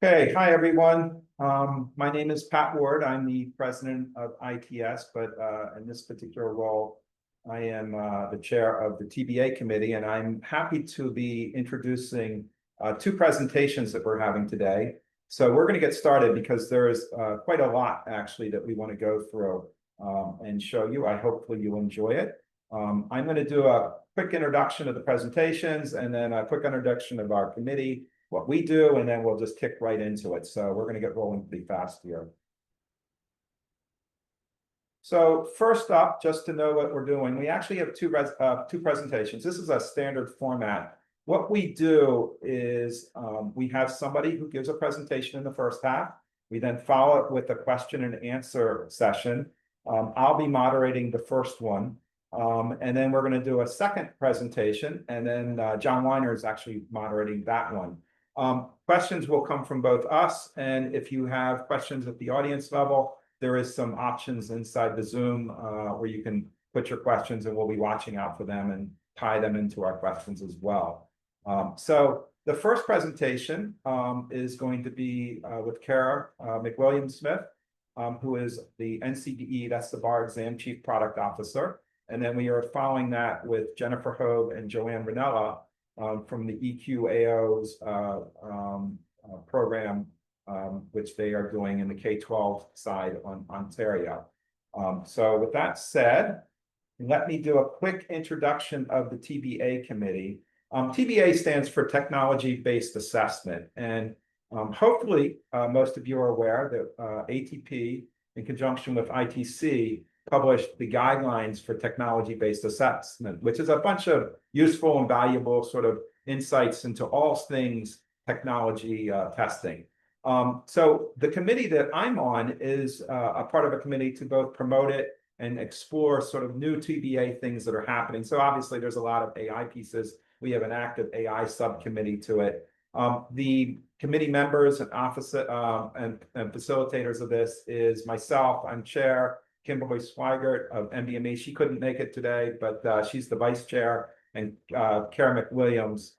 Okay, hi everyone. My name is Pat Ward. I'm the president of ITS, but in this particular role, I am the chair of the TBA committee, and I'm happy to be introducing two presentations that we're having today. So we're going to get started because there is quite a lot actually that we want to go through and show you. Hopefully you'll enjoy it. I'm going to do a quick introduction of the presentations and then a quick introduction of our committee, what we do, and then we'll just kick right into it. So we're going to get rolling pretty fast here. So first up, just to know what we're doing, we actually have two presentations. This is a standard format. What we do is we have somebody who gives a presentation in the first half. We then follow it with a question and answer session. I'll be moderating the first one. And then we're going to do a second presentation, and then John Weiner is actually moderating that one. Questions will come from both us, and if you have questions at the audience level, there is some options inside the Zoom where you can put your questions, and we'll be watching out for them and tie them into our questions as well. So the first presentation is going to be with Kara McWilliams Smith, who is the NCBE, that's the Bar Exam Chief Product Officer. And then we are following that with Jennifer Hove and Joanne Rinella from the EQAO's program, which they are doing in the K-12 side on Ontario. So with that said, let me do a quick introduction of the TBA committee. TBA stands for Technology-Based Assessment. And hopefully most of you are aware that ATP, in conjunction with ITC, published the guidelines for technology-based assessment, which is a bunch of useful and valuable sort of insights into all things technology testing. So the committee that I'm on is a part of a committee to both promote it and explore sort of new TBA things that are happening. So obviously there's a lot of AI pieces. We have an active AI subcommittee to it. The committee members and and facilitators of this is myself, I'm chair, Kimberly Swigert of NBME. She couldn't make it today, but she's the vice chair, and Kara McWilliams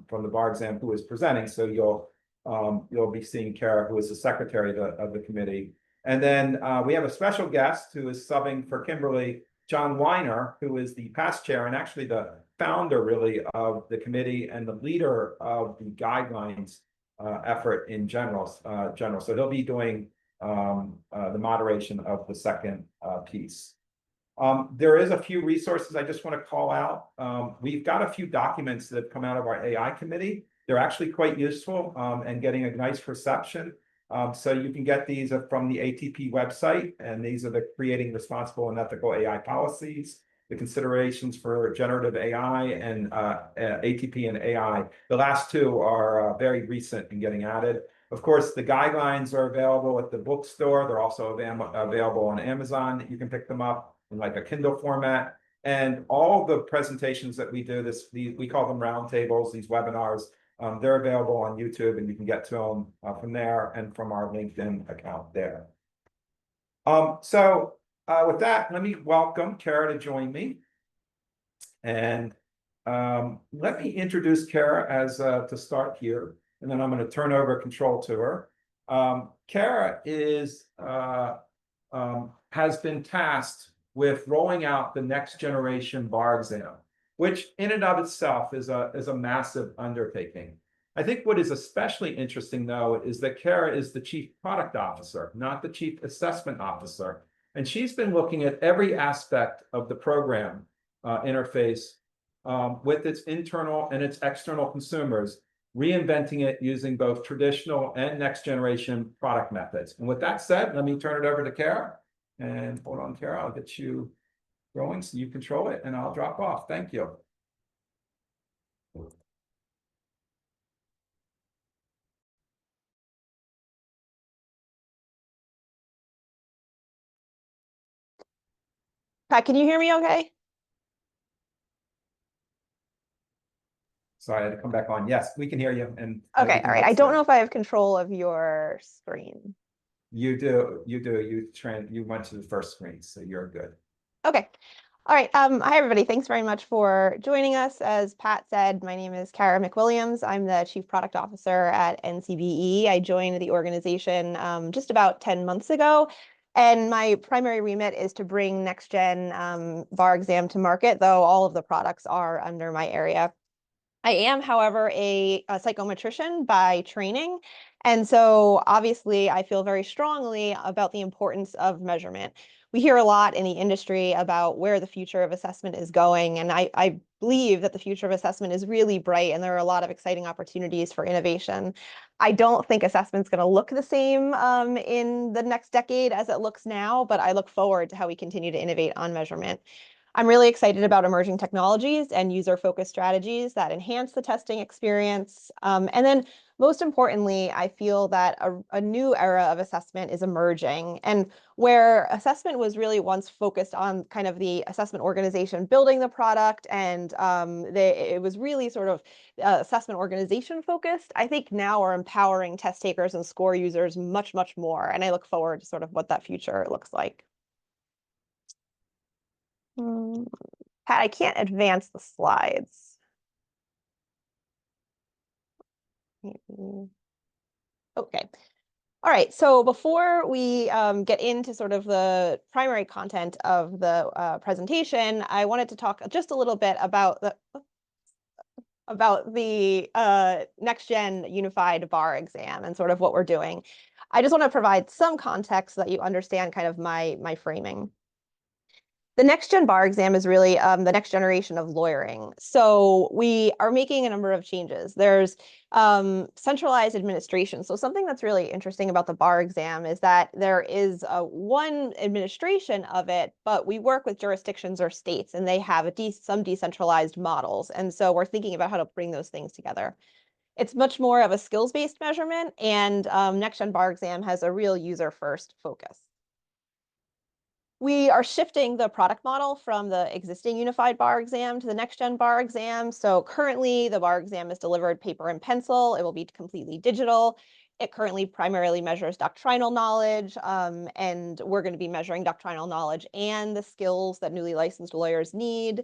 from the bar exam, who is presenting. So you'll be seeing Kara, who is the secretary of the committee. And then we have a special guest who is subbing for Kimberly, John Weiner, who is the past chair and actually the founder really of the committee and the leader of the guidelines effort in general. So he'll be doing the moderation of the second piece. There is a few resources I just want to call out. We've got a few documents that have come out of our AI committee. They're actually quite useful and getting a nice reception. So you can get these from the ATP website, and these are the Creating Responsible and Ethical AI Policies, the considerations for generative AI, and ATP and AI. The last two are very recent and getting added. Of course, the guidelines are available at the bookstore. They're also available on Amazon. You can pick them up in like a Kindle format. And all the presentations that we do, we call them roundtables, these webinars, they're available on YouTube, and you can get to them from there and from our LinkedIn account there. So with that, let me welcome Kara to join me. And let me introduce Kara as to start here, and then I'm going to turn over control to her. Kara has been tasked with rolling out the next generation bar exam, which in and of itself is a massive undertaking. I think what is especially interesting, though, is that Kara is the chief product officer, not the chief assessment officer. And she's been looking at every aspect of the program interface with its internal and its external consumers, reinventing it using both traditional and next generation product methods. And with that said, let me turn it over to Kara. And hold on, Kara, I'll get you going so you control it, and I'll drop off. Thank you. Pat, can you hear me okay? Sorry, I had to come back on. Yes, we can hear you. And okay, all right. I don't know if I have control of your screen. You do. You went to the first screen, so you're good. Okay. All right. Hi, everybody. Thanks very much for joining us. As Pat said, my name is Kara McWilliams. I'm the Chief Product Officer at NCBE. I joined the organization just about 10 months ago. And my primary remit is to bring next-gen bar exam to market, though all of the products are under my area. I am, however, a psychometrician by training. And so obviously I feel very strongly about the importance of measurement. We hear a lot in the industry about where the future of assessment is going. And I believe that the future of assessment is really bright and there are a lot of exciting opportunities for innovation. I don't think assessment's going to look the same in the next decade as it looks now, but I look forward to how we continue to innovate on measurement. I'm really excited about emerging technologies and user-focused strategies that enhance the testing experience. And then most importantly, I feel that a new era of assessment is emerging. And where assessment was really once focused on kind of the assessment organization building the product, and it was really sort of assessment organization focused, I think now we're empowering test takers and score users much, much more. And I look forward to sort of what that future looks like. Pat, I can't advance the slides. Maybe. Okay. All right. So before we get into sort of the primary content of the presentation, I wanted to talk just a little bit about the next-gen unified bar exam and sort of what we're doing. I just want to provide some context so that you understand kind of my framing. The next-gen bar exam is really the next generation of lawyering. So we are making a number of changes. There's centralized administration. So something that's really interesting about the bar exam is that there is one administration of it, but we work with jurisdictions or states, and they have some decentralized models. And so we're thinking about how to bring those things together. It's much more of a skills-based measurement, and next-gen bar exam has a real user-first focus. We are shifting the product model from the existing unified bar exam to the next-gen bar exam. So currently, the bar exam is delivered paper and pencil. It will be completely digital. It currently primarily measures doctrinal knowledge, and we're going to be measuring doctrinal knowledge and the skills that newly licensed lawyers need.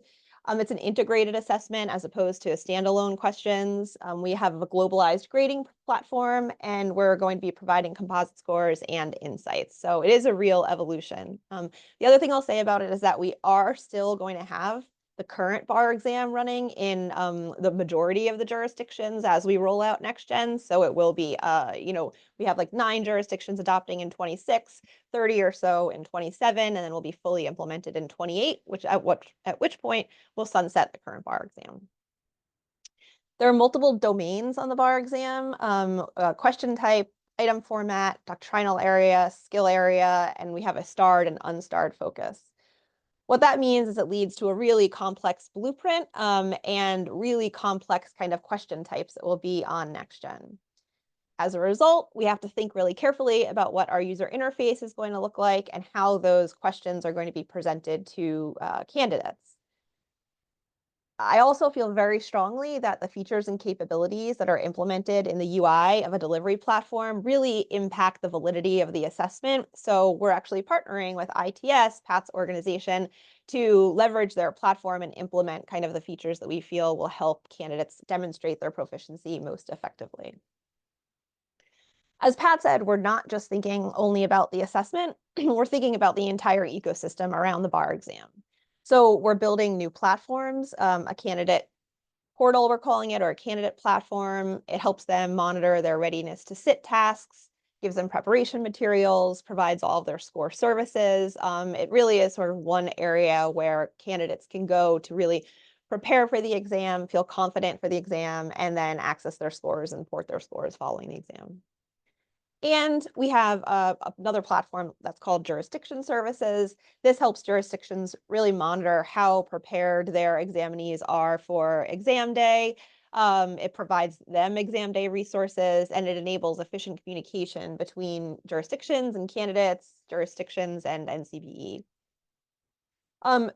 It's an integrated assessment as opposed to standalone questions. We have a globalized grading platform, and we're going to be providing composite scores and insights. So it is a real evolution. The other thing I'll say about it is that we are still going to have the current bar exam running in the majority of the jurisdictions as we roll out next gen. So it will be, we have like 9 jurisdictions adopting in 26, 30 or so in 27, and then will be fully implemented in 28, at which point we'll sunset the current bar exam. There are multiple domains on the bar exam, question type, item format, doctrinal area, skill area, and we have a starred and unstarred focus. What that means is it leads to a really complex blueprint and really complex kind of question types that will be on next-gen. As a result, we have to think really carefully about what our user interface is going to look like and how those questions are going to be presented to candidates. I also feel very strongly that the features and capabilities that are implemented in the UI of a delivery platform really impact the validity of the assessment. So we're actually partnering with ITS, Pat's organization, to leverage their platform and implement kind of the features that we feel will help candidates demonstrate their proficiency most effectively. As Pat said, we're not just thinking only about the assessment, we're thinking about the entire ecosystem around the bar exam. So we're building new platforms, a candidate portal, we're calling it, or a candidate platform. It helps them monitor their readiness to sit tasks, gives them preparation materials, provides all of their score services. It really is sort of one area where candidates can go to really prepare for the exam, feel confident for the exam, and then access their scores and port their scores following the exam. And we have another platform that's called Jurisdiction Services. This helps jurisdictions really monitor how prepared their examinees are for exam day. It provides them exam day resources, and it enables efficient communication between jurisdictions and candidates, jurisdictions and NCBE.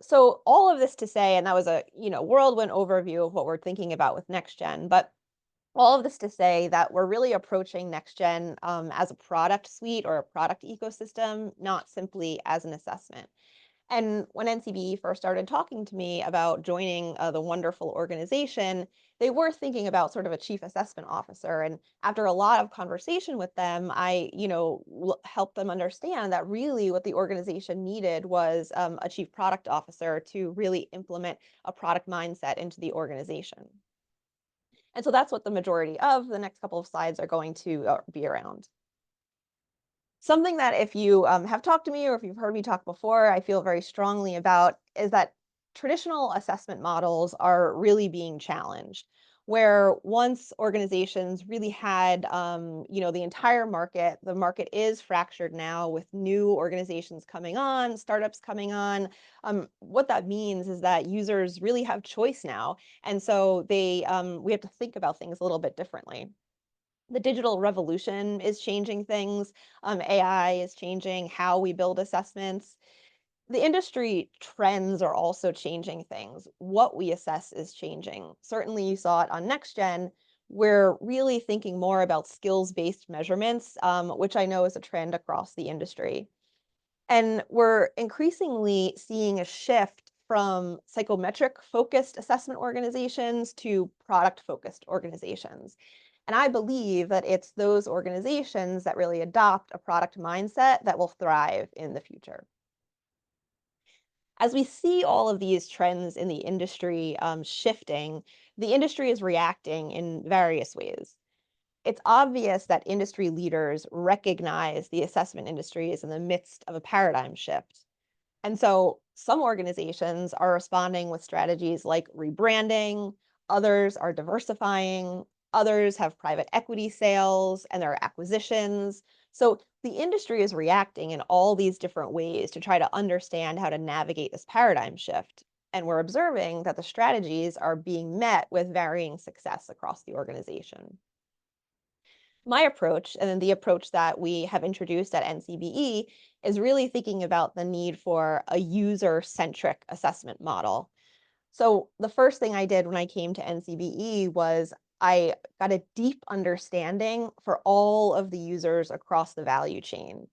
So all of this to say, and that was a whirlwind overview of what we're thinking about with NextGen, but all of this to say that we're really approaching NextGen as a product suite or a product ecosystem, not simply as an assessment. And when NCBE first started talking to me about joining the wonderful organization, they were thinking about sort of a chief assessment officer. And after a lot of conversation with them, I, helped them understand that really what the organization needed was a chief product officer to really implement a product mindset into the organization. And so that's what the majority of the next couple of slides are going to be around. Something that if you have talked to me or if you've heard me talk before, I feel very strongly about is that traditional assessment models are really being challenged. Where once organizations really had, the entire market, the market is fractured now with new organizations coming on, startups coming on. What that means is that users really have choice now, and so we have to think about things a little bit differently. The digital revolution is changing things. AI is changing how we build assessments. The industry trends are also changing things. What we assess is changing. Certainly, you saw it on NextGen. We're really thinking more about skills-based measurements, which I know is a trend across the industry. And we're increasingly seeing a shift from psychometric-focused assessment organizations to product-focused organizations. And I believe that it's those organizations that really adopt a product mindset that will thrive in the future. As we see all of these trends in the industry shifting, the industry is reacting in various ways. It's obvious that industry leaders recognize the assessment industry is in the midst of a paradigm shift. And so some organizations are responding with strategies like rebranding, others are diversifying, others have private equity sales and their acquisitions. So the industry is reacting in all these different ways to try to understand how to navigate this paradigm shift. And we're observing that the strategies are being met with varying success across the organization. My approach, and then the approach that we have introduced at NCBE, is really thinking about the need for a user-centric assessment model. So the first thing I did when I came to NCBE was I got a deep understanding for all of the users across the value chain.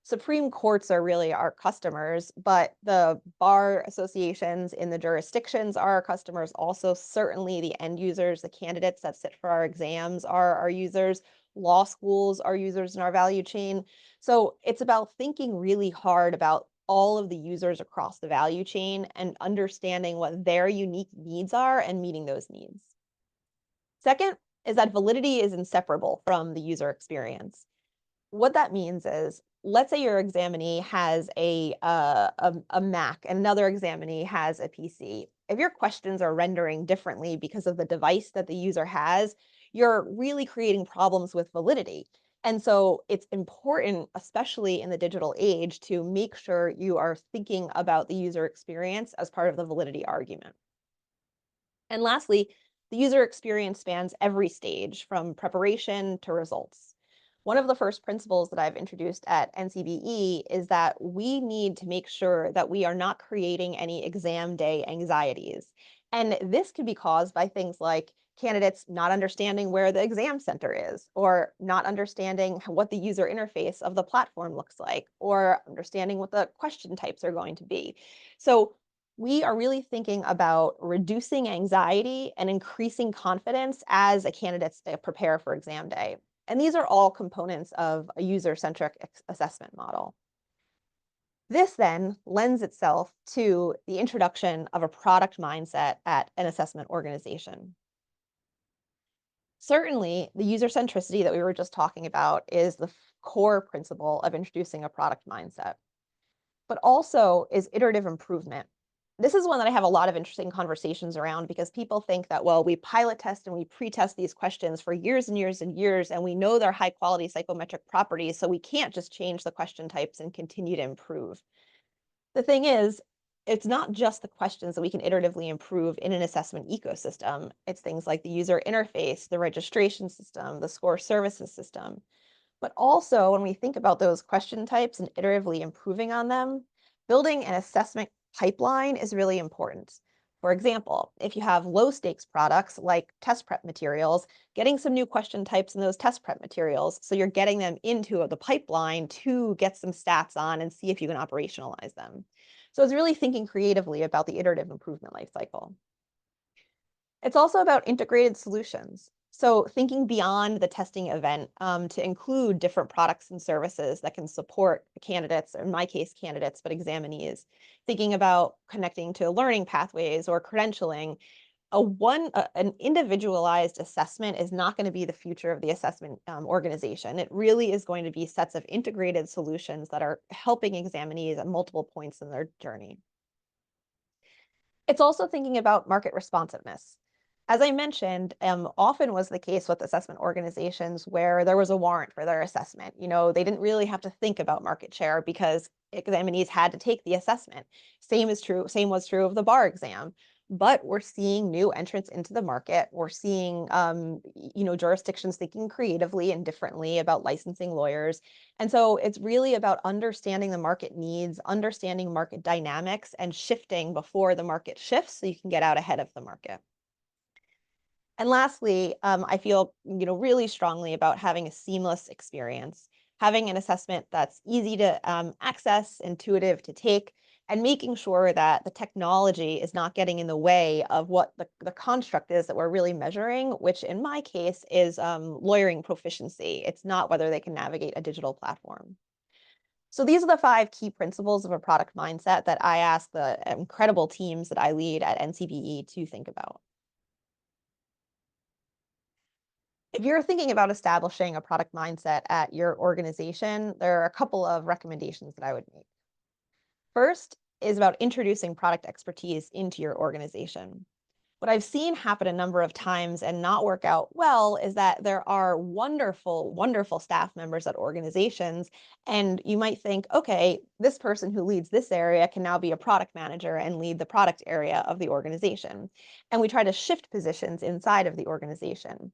Supreme courts are really our customers, but the bar associations in the jurisdictions are our customers. Also, certainly the end users, the candidates that sit for our exams are our users. Law schools are users in our value chain. So it's about thinking really hard about all of the users across the value chain and understanding what their unique needs are and meeting those needs. Second is that validity is inseparable from the user experience. What that means is, let's say your examinee has a Mac and another examinee has a PC. If your questions are rendering differently because of the device that the user has, you're really creating problems with validity. And so it's important, especially in the digital age, to make sure you are thinking about the user experience as part of the validity argument. And lastly, the user experience spans every stage from preparation to results. One of the first principles that I've introduced at NCBE is that we need to make sure that we are not creating any exam day anxieties. And this can be caused by things like candidates not understanding where the exam center is, or not understanding what the user interface of the platform looks like, or understanding what the question types are going to be. So we are really thinking about reducing anxiety and increasing confidence as a candidates prepare for exam day. And these are all components of a user-centric assessment model. This then lends itself to the introduction of a product mindset at an assessment organization. Certainly, the user centricity that we were just talking about is the core principle of introducing a product mindset, but also is iterative improvement. This is one that I have a lot of interesting conversations around because people think that, well, we pilot test and we pre-test these questions for years and years and years, and we know their high quality psychometric properties, so we can't just change the question types and continue to improve. The thing is, it's not just the questions that we can iteratively improve in an assessment ecosystem. It's things like the user interface, the registration system, the score services system. But also, when we think about those question types and iteratively improving on them, building an assessment pipeline is really important. For example, if you have low stakes products like test prep materials, getting some new question types in those test prep materials, so you're getting them into the pipeline to get some stats on and see if you can operationalize them. So it's really thinking creatively about the iterative improvement lifecycle. It's also about integrated solutions. So thinking beyond the testing event to include different products and services that can support candidates, or in my case, candidates, but examinees. Thinking about connecting to learning pathways or credentialing. An individualized assessment is not going to be the future of the assessment organization. It really is going to be sets of integrated solutions that are helping examinees at multiple points in their journey. It's also thinking about market responsiveness. As I mentioned, often was the case with assessment organizations where there was a warrant for their assessment. They didn't really have to think about market share because examinees had to take the assessment. Same was true of the bar exam. But we're seeing new entrants into the market. We're seeing, jurisdictions thinking creatively and differently about licensing lawyers. And so it's really about understanding the market needs, understanding market dynamics, and shifting before the market shifts so you can get out ahead of the market. And lastly, I feel really strongly about having a seamless experience, having an assessment that's easy to access, intuitive to take, and making sure that the technology is not getting in the way of what the construct is that we're really measuring, which in my case is lawyering proficiency. It's not whether they can navigate a digital platform. So these are the 5 key principles of a product mindset that I ask the incredible teams that I lead at NCBE to think about. If you're thinking about establishing a product mindset at your organization, there are a couple of recommendations that I would make. First is about introducing product expertise into your organization. What I've seen happen a number of times and not work out well is that there are wonderful, wonderful staff members at organizations. And you might think, okay, this person who leads this area can now be a product manager and lead the product area of the organization. And we try to shift positions inside of the organization.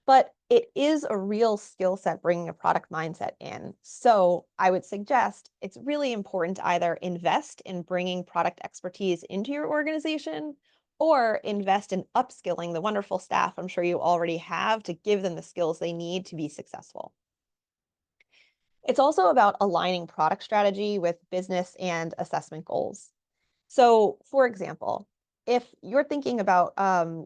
But it is a real skill set bringing a product mindset in. So I would suggest it's really important to either invest in bringing product expertise into your organization or invest in upskilling the wonderful staff I'm sure you already have to give them the skills they need to be successful. It's also about aligning product strategy with business and assessment goals. So, for example, if you're thinking about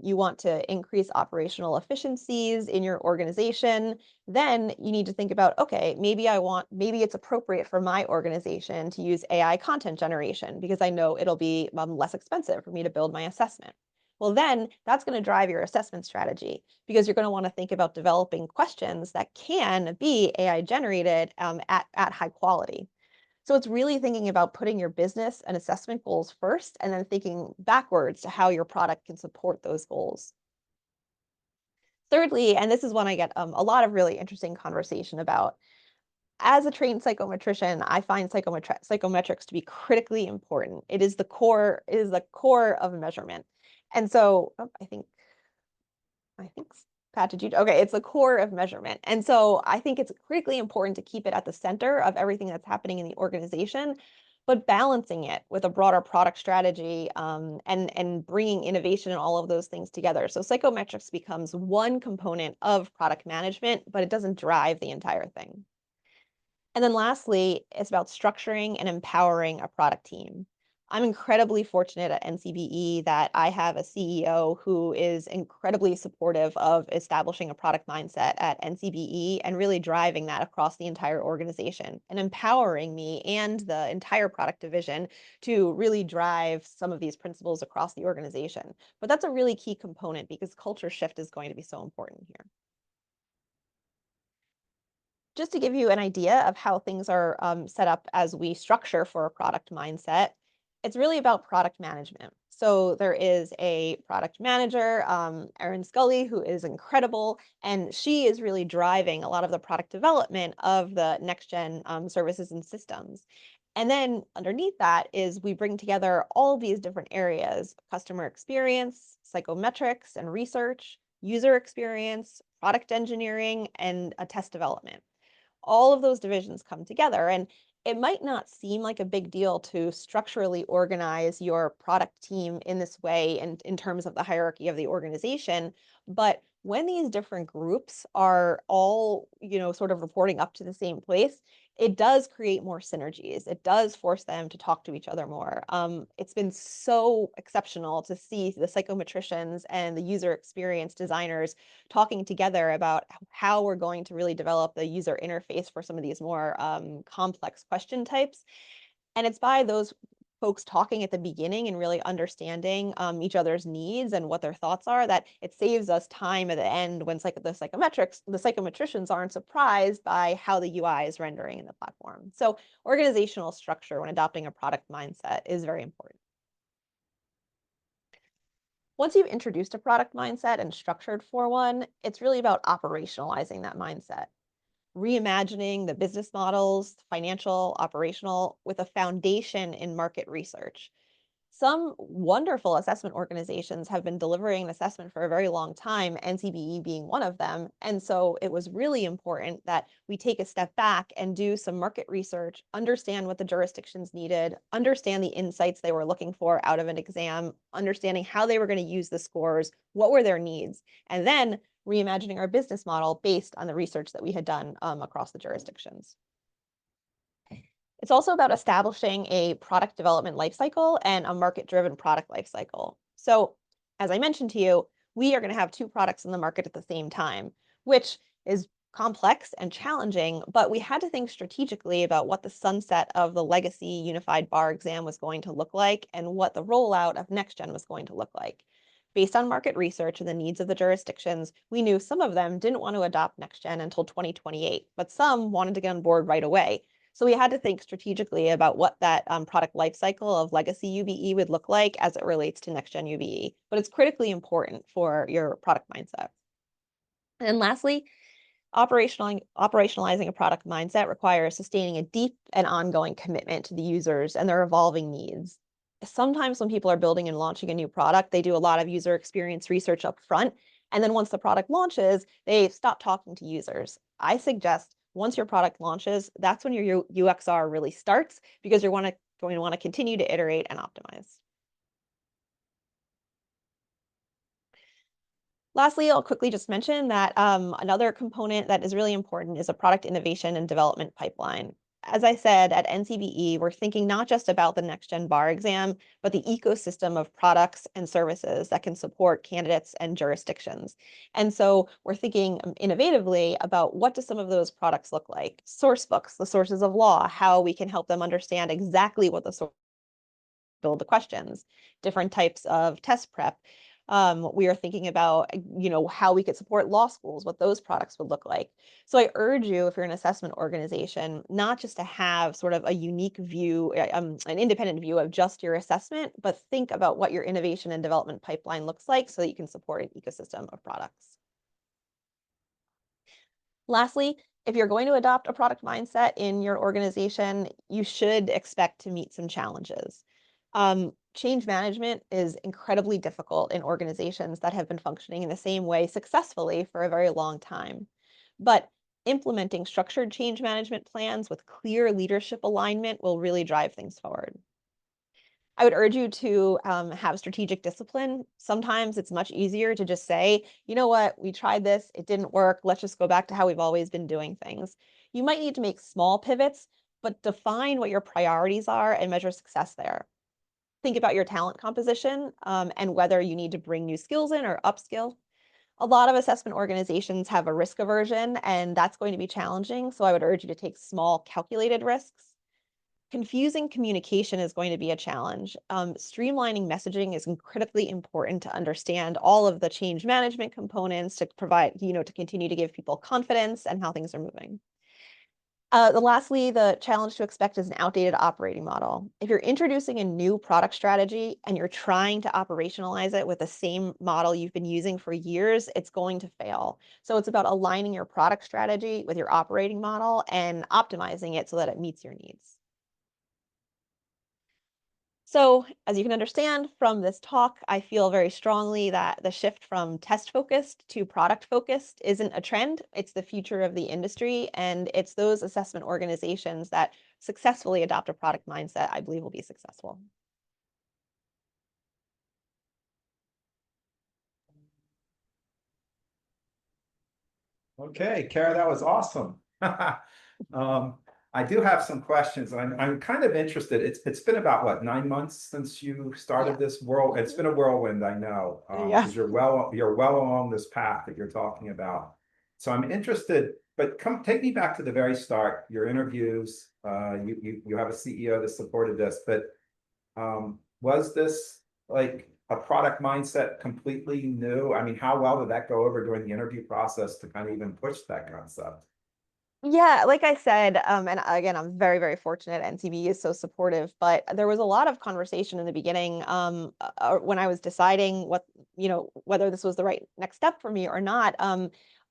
you want to increase operational efficiencies in your organization, then you need to think about, okay, maybe it's appropriate for my organization to use AI content generation because I know it'll be less expensive for me to build my assessment. Well, then that's going to drive your assessment strategy because you're going to want to think about developing questions that can be AI generated at high quality. So it's really thinking about putting your business and assessment goals first and then thinking backwards to how your product can support those goals. Thirdly, and this is one I get a lot of really interesting conversation about, as a trained psychometrician, I find psychometrics to be critically important. It is the core of measurement. And so I think Pat, did you? Okay, it's the core of measurement. And so I think it's critically important to keep it at the center of everything that's happening in the organization, but balancing it with a broader product strategy and bringing innovation and all of those things together. So psychometrics becomes one component of product management, but it doesn't drive the entire thing. And then lastly, it's about structuring and empowering a product team. I'm incredibly fortunate at NCBE that I have a CEO who is incredibly supportive of establishing a product mindset at NCBE and really driving that across the entire organization and empowering me and the entire product division to really drive some of these principles across the organization. But that's a really key component because culture shift is going to be so important here. Just to give you an idea of how things are set up as we structure for a product mindset, it's really about product management. So there is a product manager, Erin Scully, who is incredible, and she is really driving a lot of the product development of the next gen services and systems. And then underneath that is we bring together all of these different areas: customer experience, psychometrics and research, user experience, product engineering, and a test development. All of those divisions come together. And it might not seem like a big deal to structurally organize your product team in this way and in terms of the hierarchy of the organization, but when these different groups are all, sort of reporting up to the same place, it does create more synergies. It does force them to talk to each other more. It's been so exceptional to see the psychometricians and the user experience designers talking together about how we're going to really develop the user interface for some of these more complex question types. And it's by those folks talking at the beginning and really understanding each other's needs and what their thoughts are that it saves us time at the end when the psychometricians aren't surprised by how the UI is rendering in the platform. So organizational structure when adopting a product mindset is very important. Once you've introduced a product mindset and structured for one, it's really about operationalizing that mindset, reimagining the business models, financial, operational, with a foundation in market research. Some wonderful assessment organizations have been delivering an assessment for a very long time, NCBE being one of them. And so it was really important that we take a step back and do some market research, understand what the jurisdictions needed, understand the insights they were looking for out of an exam, understanding how they were going to use the scores, what were their needs, and then reimagining our business model based on the research that we had done across the jurisdictions. It's also about establishing a product development lifecycle and a market-driven product lifecycle. So, as I mentioned to you, we are going to have two products in the market at the same time, which is complex and challenging, but we had to think strategically about what the sunset of the legacy unified bar exam was going to look like and what the rollout of NextGen was going to look like. Based on market research and the needs of the jurisdictions, we knew some of them didn't want to adopt NextGen until 2028, but some wanted to get on board right away. So we had to think strategically about what that product lifecycle of legacy UBE would look like as it relates to NextGen UBE. But it's critically important for your product mindset. And lastly, operationalizing a product mindset requires sustaining a deep and ongoing commitment to the users and their evolving needs. Sometimes when people are building and launching a new product, they do a lot of user experience research up front. And then once the product launches, they stop talking to users. I suggest once your product launches, that's when your UXR really starts because you're going to want to continue to iterate and optimize. Lastly, I'll quickly just mention that another component that is really important is a product innovation and development pipeline. As I said, at NCBE, we're thinking not just about the next-gen bar exam, but the ecosystem of products and services that can support candidates and jurisdictions. And so we're thinking innovatively about what do some of those products look like? Source books, the sources of law, how we can help them understand exactly what the source build the questions, different types of test prep. We are thinking about, how we could support law schools, what those products would look like. So I urge you, if you're an assessment organization, not just to have sort of a unique view, an independent view of just your assessment, but think about what your innovation and development pipeline looks like so that you can support an ecosystem of products. Lastly, if you're going to adopt a product mindset in your organization, you should expect to meet some challenges. Change management is incredibly difficult in organizations that have been functioning in the same way successfully for a very long time. But implementing structured change management plans with clear leadership alignment will really drive things forward. I would urge you to have strategic discipline. Sometimes it's much easier to just say, you know what, we tried this, it didn't work, let's just go back to how we've always been doing things. You might need to make small pivots, but define what your priorities are and measure success there. Think about your talent composition and whether you need to bring new skills in or upskill. A lot of assessment organizations have a risk aversion, and that's going to be challenging. So I would urge you to take small, calculated risks. Confusing communication is going to be a challenge. Streamlining messaging is critically important to understand all of the change management components to provide, to continue to give people confidence and how things are moving. Lastly, the challenge to expect is an outdated operating model. If you're introducing a new product strategy and you're trying to operationalize it with the same model you've been using for years, it's going to fail. So it's about aligning your product strategy with your operating model and optimizing it so that it meets your needs. So, as you can understand from this talk, I feel very strongly that the shift from test focused to product focused isn't a trend. It's the future of the industry. And it's those assessment organizations that successfully adopt a product mindset, I believe, will be successful. Okay, Kara, that was awesome. I do have some questions. I'm kind of interested. It's been about what, 9 months since you Yeah. started this world. It's been a whirlwind, I know, Yeah. because you're well along this path that you're talking about. So I'm interested, but come take me back to the very start. Your interviews. You have a CEO that supported this, but was this like a product mindset completely new? I mean, how well did that go over during the interview process to kind of even push that concept? Yeah, like I said, and again, I'm very, very fortunate NCBE is so supportive, but there was a lot of conversation in the beginning, when I was deciding whether this was the right next step for me or not.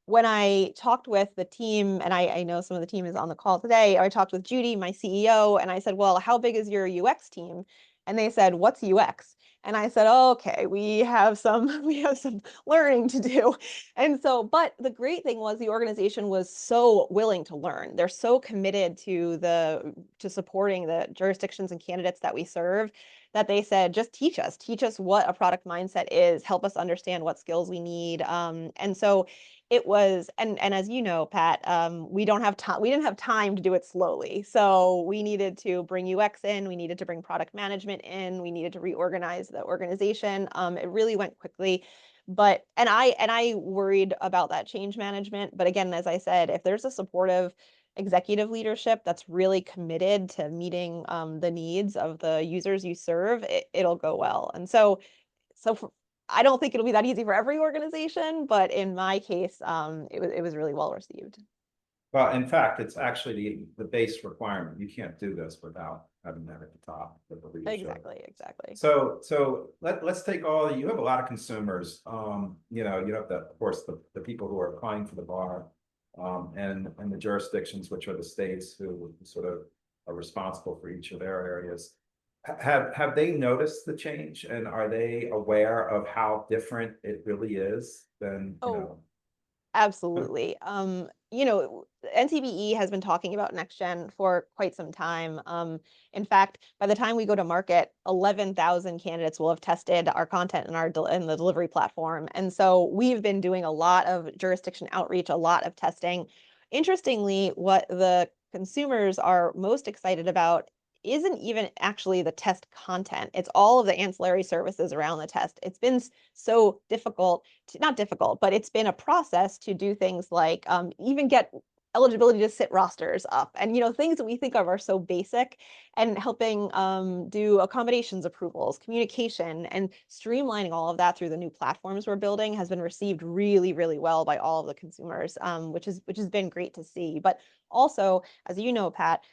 When I talked with the team, and I know some of the team is on the call today, I talked with Judy, my CEO, and I said, well, how big is your UX team? And they said, what's UX? And I said, oh, okay, we have some we have some learning to do. And so, but the great thing was the organization was so willing to learn. They're so committed to supporting the jurisdictions and candidates that we serve that they said, just teach us what a product mindset is, help us understand what skills we need. And so it was, and as you know, Pat, we don't have time. We didn't have time to do it slowly. So we needed to bring UX in. We needed to bring product management in. We needed to reorganize the organization. It really went quickly, but and I worried about that change management. But again, as I said, if there's a supportive executive leadership that's really committed to meeting the needs of the users you serve, it'll go well. And so for, I don't think it'll be that easy for every organization, but in my case, it was really well received. Well, in fact, it's actually the base requirement. You can't do this without having that at the top of the leadership. Exactly, exactly. So let's take all, you have a lot of consumers. You have of course, the people who are applying for the bar, and the jurisdictions, which are the states who sort of are responsible for each of their areas. Have they noticed the change, and are they aware of how different it really is than, Oh, absolutely. NCBE has been talking about next gen for quite some time. In fact, by the time we go to market, 11,000 candidates will have tested our content in in the delivery platform. And so we've been doing a lot of jurisdiction outreach, a lot of testing. Interestingly, what the consumers are most excited about isn't even actually the test content. It's all of the ancillary services around the test. It's been so difficult not difficult, but it's been a process to do things like even get eligibility to sit rosters up and things that we think of are so basic, and helping do accommodations approvals, communication, and streamlining all of that through the new platforms we're building has been received really, really well by all of the consumers, which has been great to see. But also, as you know, Pat,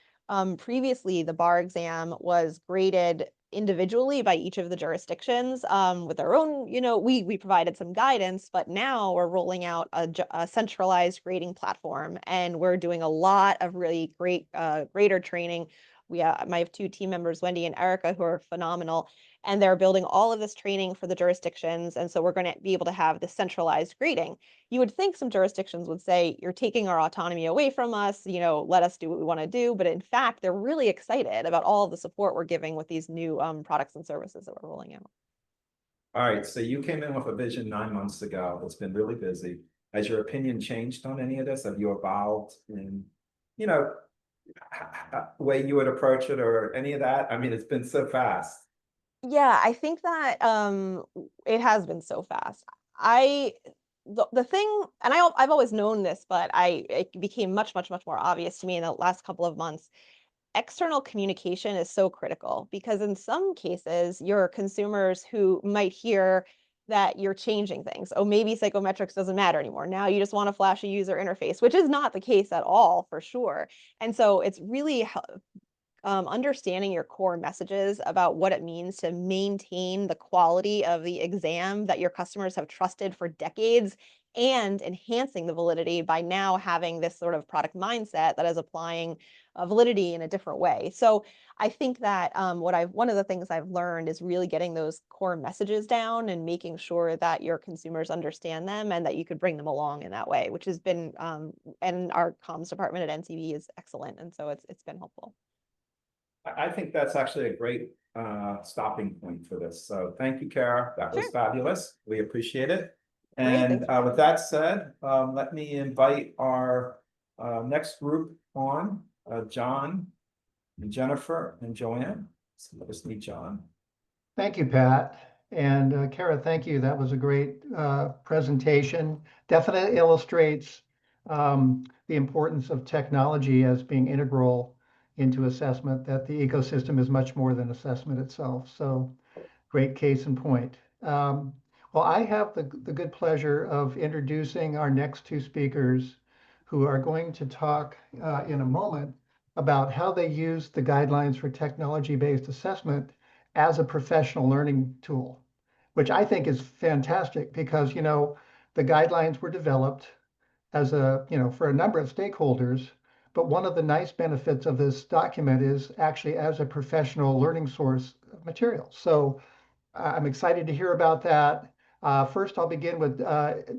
previously the bar exam was graded individually by each of the jurisdictions, with their own, we provided some guidance, but now we're rolling out a centralized grading platform, and we're doing a lot of really great grader training. I have two team members, Wendy and Erica, who are phenomenal, and they're building all of this training for the jurisdictions. And so we're going to be able to have this centralized grading. You would think some jurisdictions would say, you're taking our autonomy away from us, let us do what we want to do. But in fact, they're really excited about all of the support we're giving with these new products and services that we're rolling out. all right, so you came in with a vision 9 months ago. It's been really busy. Has your opinion changed on any of this? Have you evolved in, you know, way you would approach it or any of that? I mean, it's been so fast. Yeah, I think that it has been so fast. I the thing, and I've always known this, but it became much, much, much more obvious to me in the last couple of months. External communication is so critical because in some cases, your consumers who might hear that you're changing things. Oh, maybe psychometrics doesn't matter anymore. Now you just want to flash a user interface, which is not the case at all, for sure. And so it's really understanding your core messages about what it means to maintain the quality of the exam that your customers have trusted for decades, and enhancing the validity by now having this sort of product mindset that is applying validity in a different way. So I think that one of the things I've learned is really getting those core messages down and making sure that your consumers understand them and that you could bring them along in that way, which has been and our comms department at NCB is excellent, and so it's been helpful. I think that's actually a great stopping point for this. So thank you, Kara. That was Sure. fabulous. We appreciate it. And thanks. with that said, let me invite our next group on, John, and Jennifer, and Joanne. So let us meet John. Thank you, Pat. And Kara, thank you. That was a great presentation. Definitely illustrates the importance of technology as being integral into assessment, that the ecosystem is much more than assessment itself. So great case in point. Well, I have the good pleasure of introducing our next two speakers who are going to talk in a moment about how they use the guidelines for technology-based assessment as a professional learning tool, which I think is fantastic because, the guidelines were developed as for a number of stakeholders. But one of the nice benefits of this document is actually as a professional learning source of material. So I'm excited to hear about that. First, I'll begin with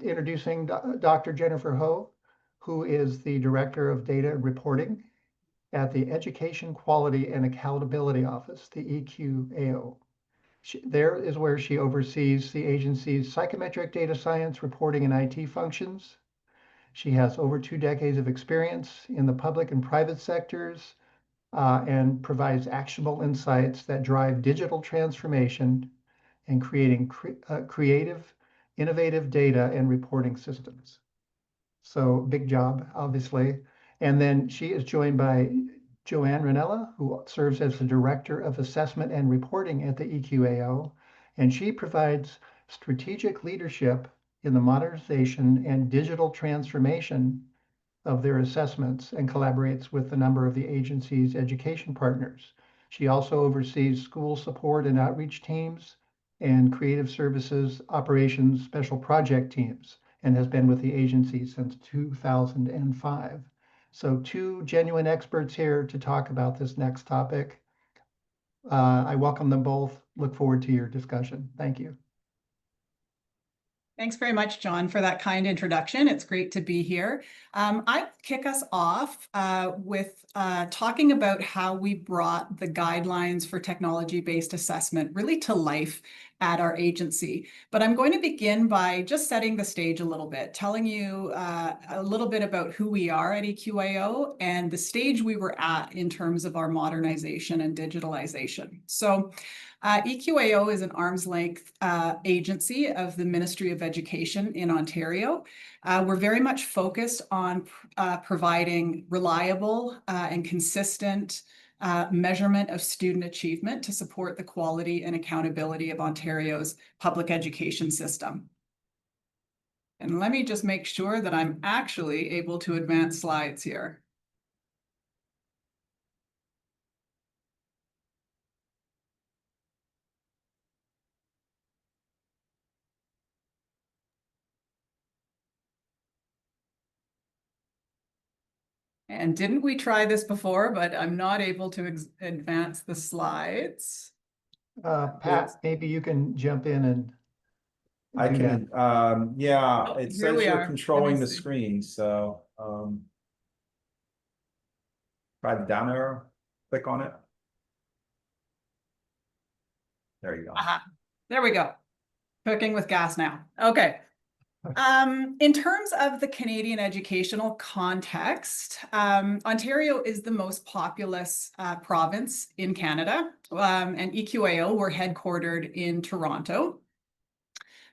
introducing Dr. Jennifer Hove, who is the Director of Data and Reporting at the Education Quality and Accountability Office, the EQAO. There is where she oversees the agency's psychometric data science, reporting, and IT functions. She has over 2 decades of experience in the public and private sectors and provides actionable insights that drive digital transformation and creating creative, innovative data and reporting systems. So big job, obviously. And then she is joined by Joanne Rinella, who serves as the Director of Assessment and Reporting at the EQAO, and she provides strategic leadership in the modernization and digital transformation of their assessments and collaborates with a number of the agency's education partners. She also oversees school support and outreach teams and creative services operations special project teams and has been with the agency since 2005. So 2 genuine experts here to talk about this next topic. I welcome them both. Look forward to your discussion. Thank you. Thanks very much, John, for that kind introduction. It's great to be here. I'd kick us off with talking about how we brought the guidelines for technology-based assessment really to life at our agency. But I'm going to begin by just setting the stage a little bit, telling you a little bit about who we are at EQAO and the stage we were at in terms of our modernization and digitalization. So EQAO is an arm's length agency of the Ministry of Education in Ontario. We're very much focused on providing reliable and consistent measurement of student achievement to support the quality and accountability of Ontario's public education system. And let me just make sure that I'm actually able to advance slides here. And didn't we try this before, but I'm not able to advance the slides. Pat, maybe you can jump in and I can, yeah, Oh, it here says we you're are. controlling the see. screen, so try the down arrow, click on it. There you go. There we go. Cooking with gas now. Okay. In terms of the Canadian educational context, Ontario is the most populous province in Canada, and EQAO, we're headquartered in Toronto.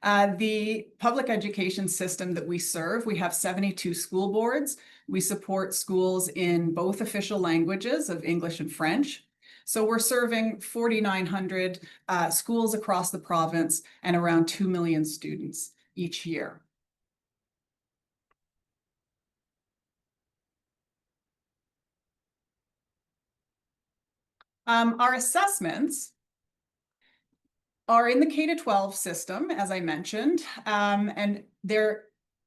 The public education system that we serve, we have 72 school boards. We support schools in both official languages of English and French. So we're serving 4,900 schools across the province and around 2 million students each year. Our assessments are in the K-12 system, as I mentioned, and they're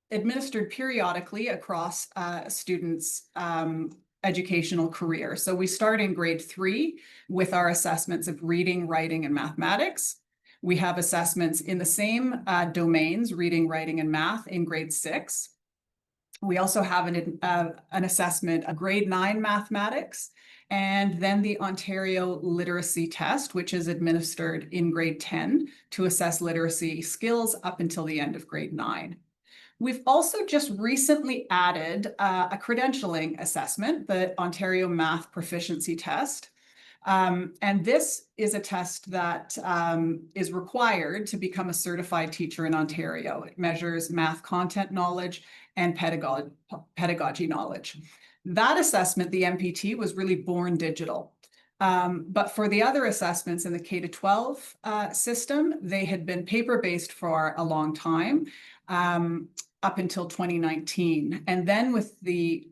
administered periodically across students' educational career. So we start in grade 3 with our assessments of reading, writing, and mathematics. We have assessments in the same domains, reading, writing, and math, in grade 6. We also have an assessment, a grade 9 mathematics, and then the Ontario Literacy Test, which is administered in grade 10 to assess literacy skills up until the end of grade 9. We've also just recently added a credentialing assessment, the Ontario Math Proficiency Test. And this is a test that is required to become a certified teacher in Ontario. It measures math content knowledge and pedagogy knowledge. That assessment, the MPT, was really born digital. But for the other assessments in the K-12 system, they had been paper-based for a long time, up until 2019. And then with the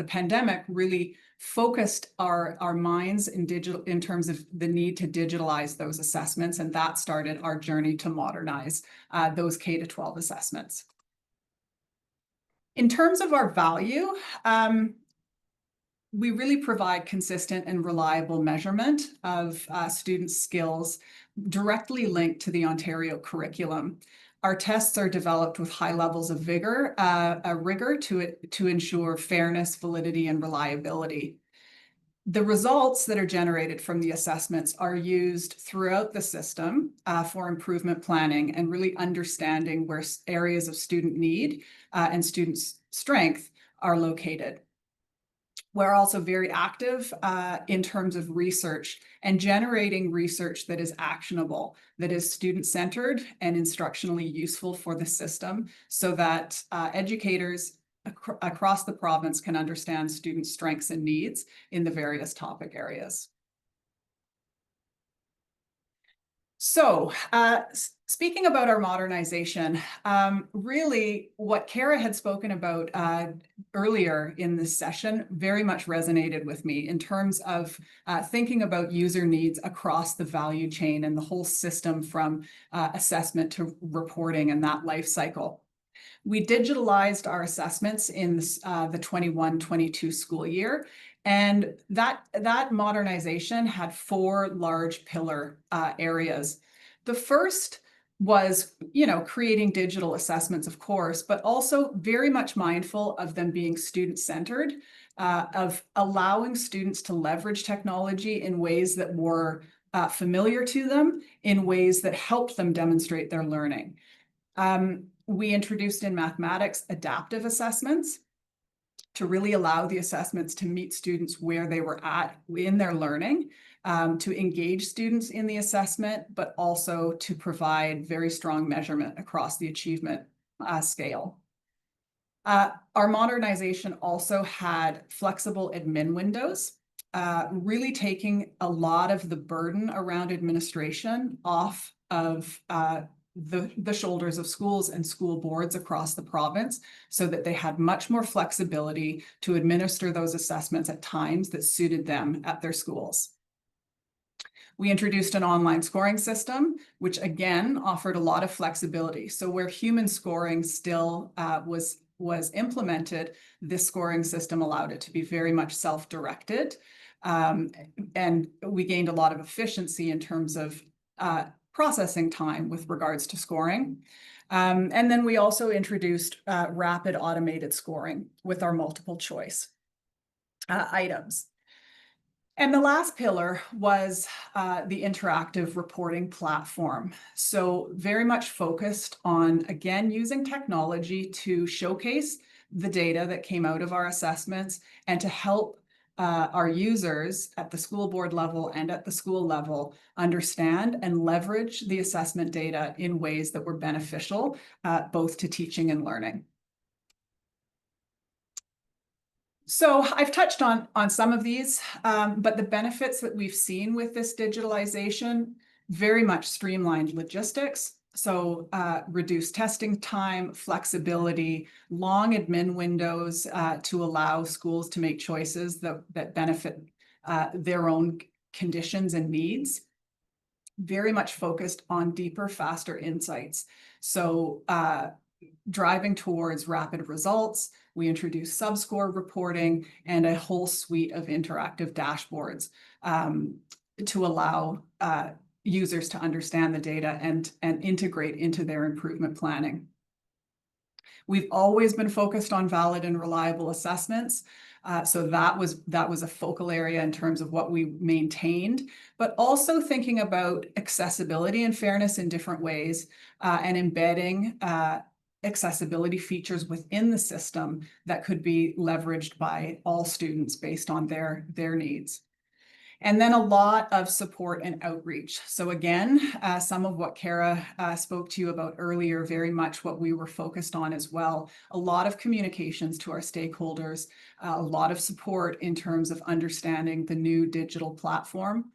pandemic really focused our minds in terms of the need to digitalize those assessments, and that started our journey to modernize those K-12 assessments. In terms of our value, we really provide consistent and reliable measurement of students' skills directly linked to the Ontario curriculum. Our tests are developed with high levels of rigor to ensure fairness, validity, and reliability. The results that are generated from the assessments are used throughout the system for improvement planning and really understanding where areas of student need and student strength are located. We're also very active in terms of research and generating research that is actionable, that is student-centered and instructionally useful for the system, so that educators across the province can understand student strengths and needs in the various topic areas. So, speaking about our modernization, really what Kara had spoken about earlier in this session very much resonated with me in terms of thinking about user needs across the value chain and the whole system, from assessment to reporting and that life cycle. We digitalized our assessments in the 21-22 school year, and that modernization had 4 large pillar areas. The first was, creating digital assessments, of course, but also very much mindful of them being student-centered, of allowing students to leverage technology in ways that were familiar to them, in ways that helped them demonstrate their learning. We introduced in mathematics adaptive assessments to really allow the assessments to meet students where they were at in their learning, to engage students in the assessment, but also to provide very strong measurement across the achievement scale. Our modernization also had flexible admin windows, really taking a lot of the burden around administration off of the shoulders of schools and school boards across the province, so that they had much more flexibility to administer those assessments at times that suited them at their schools. We introduced an online scoring system, which again offered a lot of flexibility. So where human scoring still was implemented, this scoring system allowed it to be very much self-directed. And we gained a lot of efficiency in terms of processing time with regards to scoring. And then we also introduced rapid automated scoring with our multiple choice items. And the last pillar was the interactive reporting platform. So very much focused on, again, using technology to showcase the data that came out of our assessments and to help our users at the school board level and at the school level understand and leverage the assessment data in ways that were beneficial, both to teaching and learning. So I've touched on some of these, but the benefits that we've seen with this digitalization, very much streamlined logistics. So reduced testing time, flexibility, long admin windows to allow schools to make choices that benefit their own conditions and needs. Very much focused on deeper, faster insights. So driving towards rapid results, we introduced sub-score reporting and a whole suite of interactive dashboards to allow users to understand the data and integrate into their improvement planning. We've always been focused on valid and reliable assessments. So that was a focal area in terms of what we maintained, but also thinking about accessibility and fairness in different ways, and embedding accessibility features within the system that could be leveraged by all students based on their needs. And then a lot of support and outreach. So again, some of what Kara spoke to you about earlier, very much what we were focused on as well. A lot of communications to our stakeholders, a lot of support in terms of understanding the new digital platform,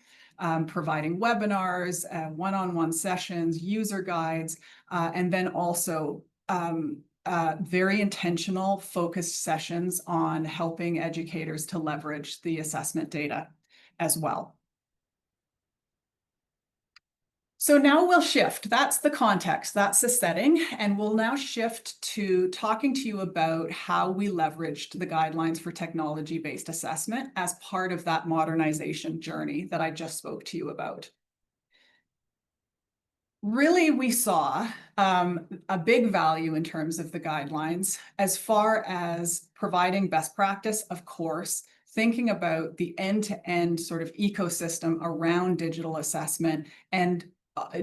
providing webinars, one-on-one sessions, user guides, and then also very intentional focused sessions on helping educators to leverage the assessment data as well. So now we'll shift. That's the context, that's the setting, and we'll now shift to talking to you about how we leveraged the guidelines for technology-based assessment as part of that modernization journey that I just spoke to you about. Really, we saw a big value in terms of the guidelines as far as providing best practice, of course, thinking about the end-to-end sort of ecosystem around digital assessment and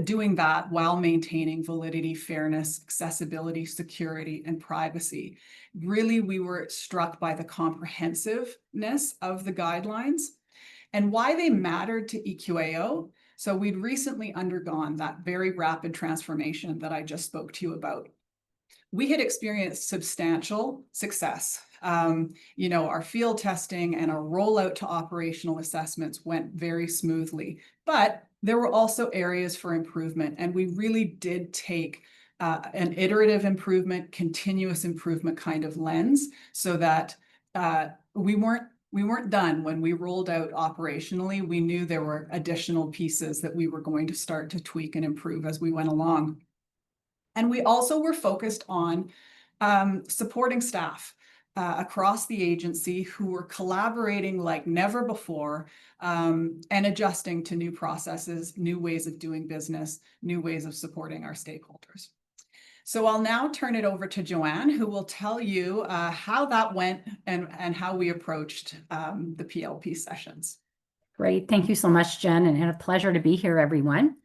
doing that while maintaining validity, fairness, accessibility, security, and privacy. Really, we were struck by the comprehensiveness of the guidelines and why they mattered to EQAO. So we'd recently undergone that very rapid transformation that I just spoke to you about. We had experienced substantial success. Our field testing and our rollout to operational assessments went very smoothly, but there were also areas for improvement, and we really did take an iterative improvement, continuous improvement kind of lens, so that we weren't done when we rolled out operationally. We knew there were additional pieces that we were going to start to tweak and improve as we went along. And we also were focused on supporting staff across the agency who were collaborating like never before, and adjusting to new processes, new ways of doing business, new ways of supporting our stakeholders. So I'll now turn it over to Joanne, who will tell you how that went and how we approached the PLP sessions. Great. Thank you so much, Jen, and a pleasure to be here, everyone.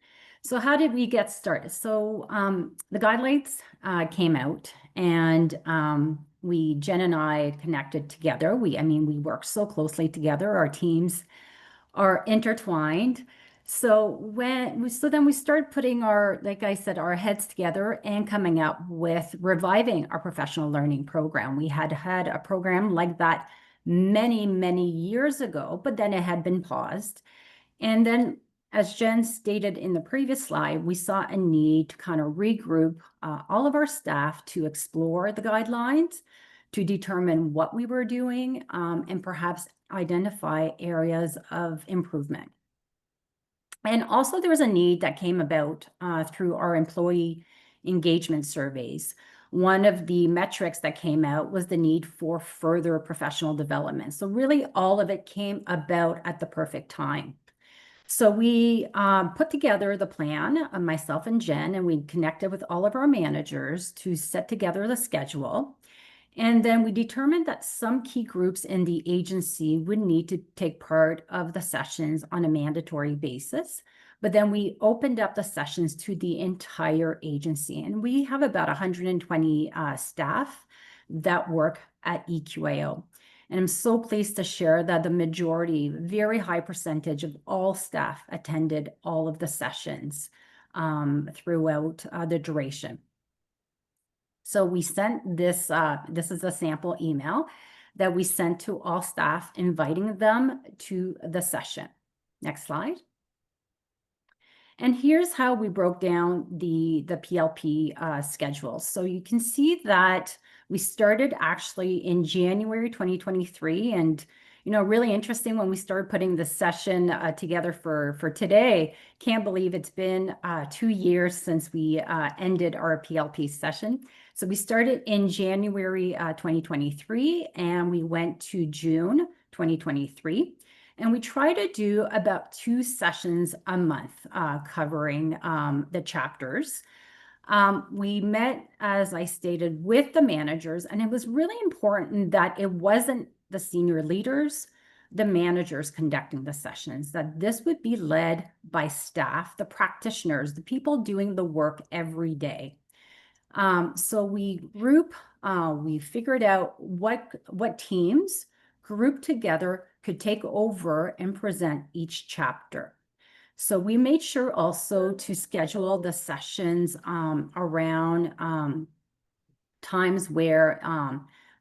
So how did we get started? So the guidelines came out, and Jen and I connected together. We work so closely together. Our teams are intertwined. So then we started putting like I said, our heads together and coming up with reviving our professional learning program. We had a program like that many, many years ago, but then it had been paused. And then, as Jen stated in the previous slide, we saw a need to kind of regroup all of our staff to explore the guidelines, to determine what we were doing, and perhaps identify areas of improvement. And also there was a need that came about through our employee engagement surveys. One of the metrics that came out was the need for further professional development. So really all of it came about at the perfect time. So we put together the plan, myself and Jen, and we connected with all of our managers to set together the schedule. And then we determined that some key groups in the agency would need to take part of the sessions on a mandatory basis. But then we opened up the sessions to the entire agency. And we have about 120 staff that work at EQAO. And I'm so pleased to share that the majority, very high percentage of all staff attended all of the sessions throughout the duration. So we sent this is a sample email that we sent to all staff, inviting them to the session. Next slide. And here's how we broke down the PLP schedule. So you can see that we started actually in January 2023, and really interesting when we started putting the session together for today. Can't believe it's been 2 years since we ended our PLP session. So we started in January 2023, and we went to June 2023. And we try to do about 2 sessions a month covering the chapters. We met, as I stated, with the managers, and it was really important that it wasn't the senior leaders, the managers conducting the sessions, that this would be led by staff, the practitioners, the people doing the work every day. So we figured out what teams grouped together could take over and present each chapter. So we made sure also to schedule the sessions around times where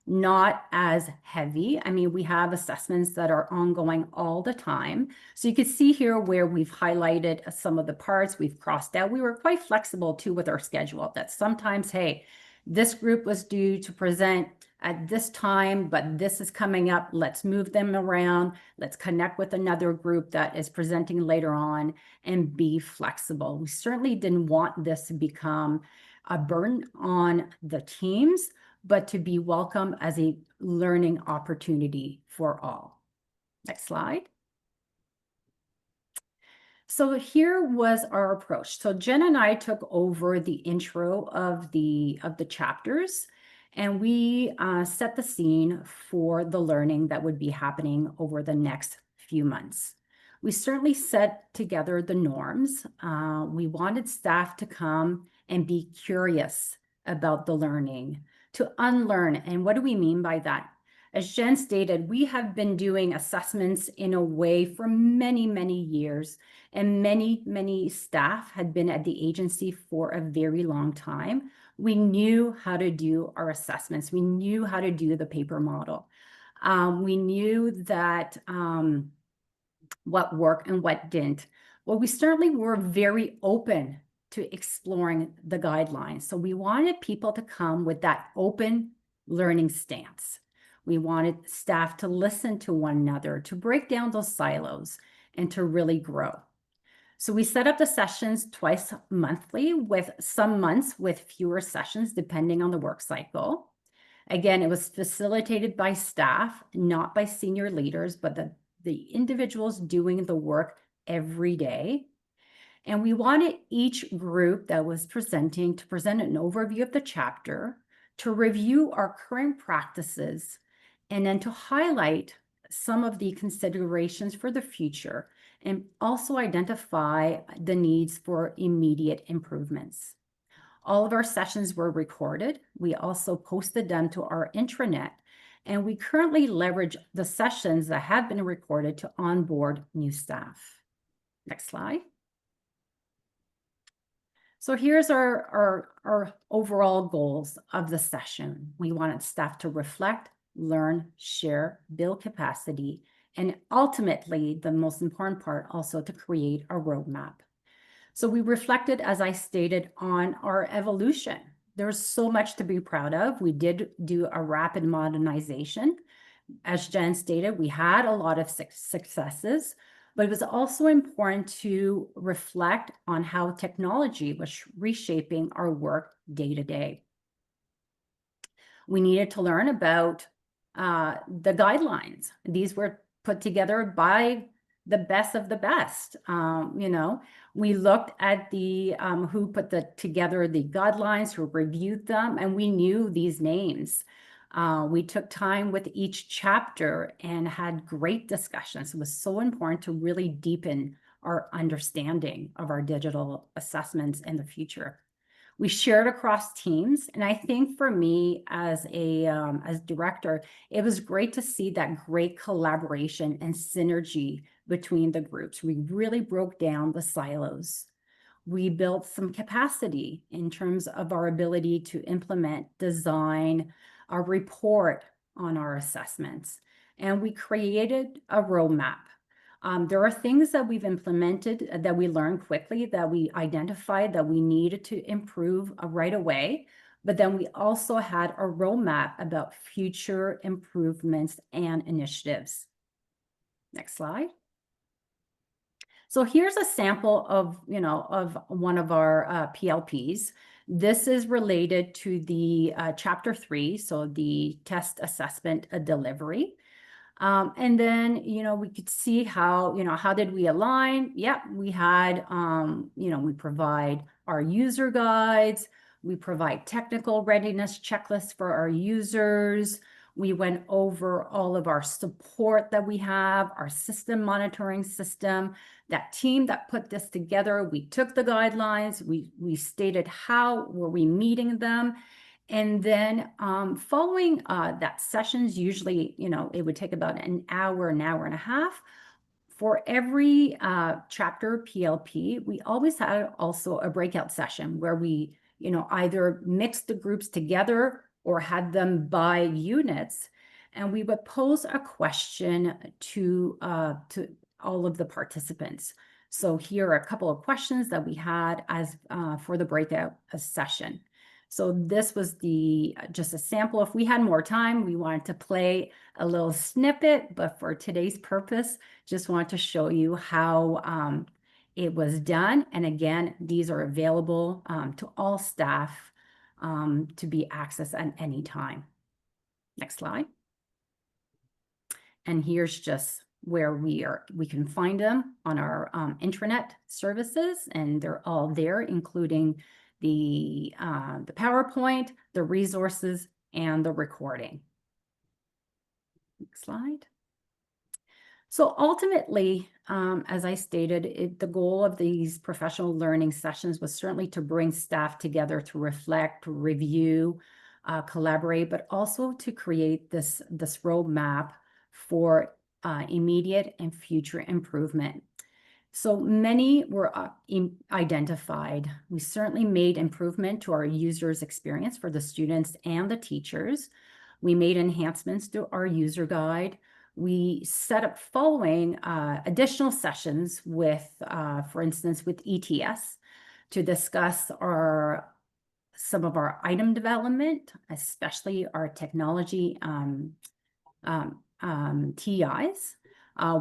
not as heavy. I mean, we have assessments that are ongoing all the time. So you can see here where we've highlighted some of the parts we've crossed out. We were quite flexible too with our schedule, that sometimes, hey, this group was due to present at this time, but this is coming up. Let's move them around. Let's connect with another group that is presenting later on and be flexible. We certainly didn't want this to become a burden on the teams, but to be welcome as a learning opportunity for all. Next slide. So here was our approach. So Jen and I took over the intro of the chapters, and we set the scene for the learning that would be happening over the next few months. We certainly set together the norms. We wanted staff to come and be curious about the learning, to unlearn. And what do we mean by that? As Jen stated, we have been doing assessments in a way for many, many years, and many, many staff had been at the agency for a very long time. We knew how to do our assessments. We knew how to do the paper model. We knew that what worked and what didn't. Well, we certainly were very open to exploring the guidelines. So we wanted people to come with that open learning stance. We wanted staff to listen to one another, to break down those silos, and to really grow. So we set up the sessions twice monthly, with some months with fewer sessions, depending on the work cycle. Again, it was facilitated by staff, not by senior leaders, but the individuals doing the work every day. And we wanted each group that was presenting to present an overview of the chapter, to review our current practices, and then to highlight some of the considerations for the future, and also identify the needs for immediate improvements. All of our sessions were recorded. We also posted them to our intranet, and we currently leverage the sessions that have been recorded to onboard new staff. Next slide. So here's our overall goals of the session. We wanted staff to reflect, learn, share, build capacity, and ultimately, the most important part, also to create a roadmap. So we reflected, as I stated, on our evolution. There's so much to be proud of. We did do a rapid modernization. As Jen stated, we had a lot of successes, but it was also important to reflect on how technology was reshaping our work day to day. We needed to learn about the guidelines. These were put together by the best of the best. We looked at the who put together the guidelines, who reviewed them, and we knew these names. We took time with each chapter and had great discussions. It was so important to really deepen our understanding of our digital assessments in the future. We shared across teams, and I think for me as director, it was great to see that great collaboration and synergy between the groups. We really broke down the silos. We built some capacity in terms of our ability to implement, design, a report on our assessments, and we created a roadmap. There are things that we've implemented that we learned quickly, that we identified that we needed to improve right away, but then we also had a roadmap about future improvements and initiatives. Next slide. So here's a sample of one of our PLPs. This is related to the chapter 3, so the test assessment delivery. And then, we could see how, how did we align? Yep, we had, we provide our user guides, we provide technical readiness checklists for our users. We went over all of our support that we have, our system monitoring system, that team that put this together. We took the guidelines, we stated how were we meeting them. And then following that sessions, usually, it would take about an hour and a half. For every chapter PLP, we always had also a breakout session where we, either mixed the groups together or had them by units. And we would pose a question to all of the participants. So here are a couple of questions that we had as for the breakout session. So this was just a sample. If we had more time, we wanted to play a little snippet, but for today's purpose, just want to show you how it was done. And again, these are available to all staff to be accessed at any time. Next slide. And here's just where we can find them on our intranet services, and they're all there, including the PowerPoint, the resources, and the recording. Next slide. So ultimately, as I stated, the goal of these professional learning sessions was certainly to bring staff together to reflect, to review, collaborate, but also to create this roadmap for immediate and future improvement. So many were identified. We certainly made improvement to our users' experience for the students and the teachers. We made enhancements to our user guide. We set up following additional sessions with, for instance, with ETS to discuss some of our item development, especially our technology TIs.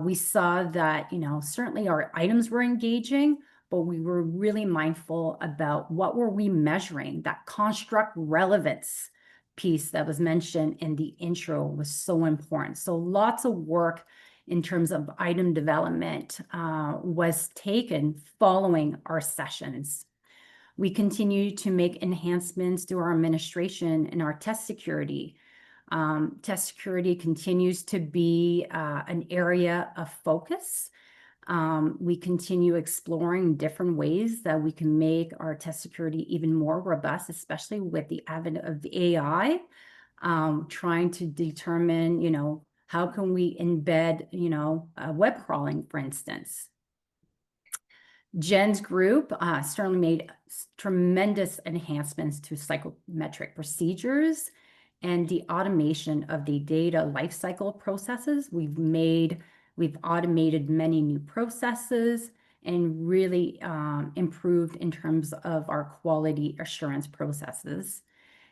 We saw that, certainly our items were engaging, but we were really mindful about what were we measuring. That construct relevance piece that was mentioned in the intro was so important. So lots of work in terms of item development was taken following our sessions. We continue to make enhancements to our administration and our test security. Test security continues to be an area of focus. We continue exploring different ways that we can make our test security even more robust, especially with the advent of AI, trying to determine, how can we embed, web crawling, for instance. Jen's group certainly made tremendous enhancements to psychometric procedures and the automation of the data lifecycle processes. We've automated many new processes and really improved in terms of our quality assurance processes.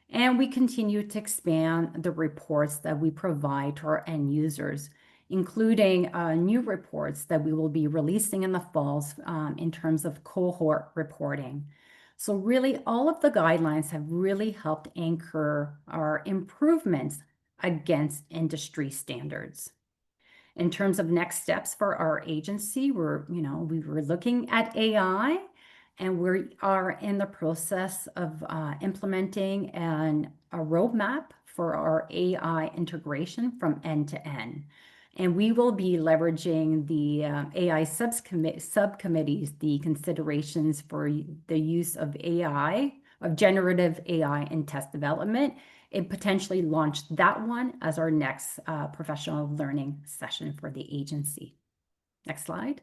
And we continue to expand the reports that we provide to our end users, including new reports that we will be releasing in the falls in terms of cohort reporting. So really, all of the guidelines have really helped anchor our improvements against industry standards. In terms of next steps for our agency, we were looking at AI, and we are in the process of implementing a roadmap for our AI integration from end to end. And we will be leveraging the AI subcommittees, the considerations for the use of AI, of generative AI in test development, and potentially launch that one as our next professional learning session for the agency. Next slide.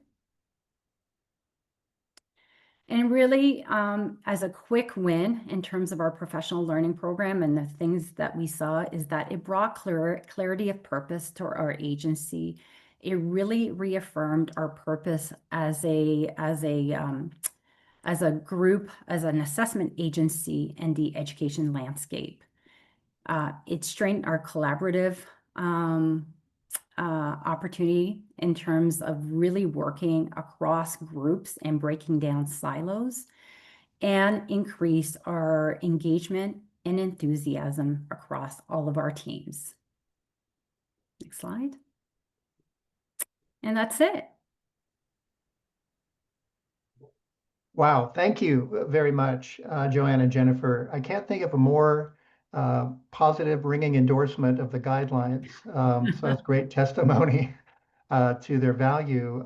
And really, as a quick win in terms of our professional learning program and the things that we saw is that it brought clarity of purpose to our agency. It really reaffirmed our purpose as a group, as an assessment agency in the education landscape. It strengthened our collaborative opportunity in terms of really working across groups and breaking down silos, and increase our engagement and enthusiasm across all of our teams. Next slide. And that's it. Wow, thank you very much, Joanne and Jennifer. I can't think of a more positive ringing endorsement of the guidelines. So that's great testimony to their value.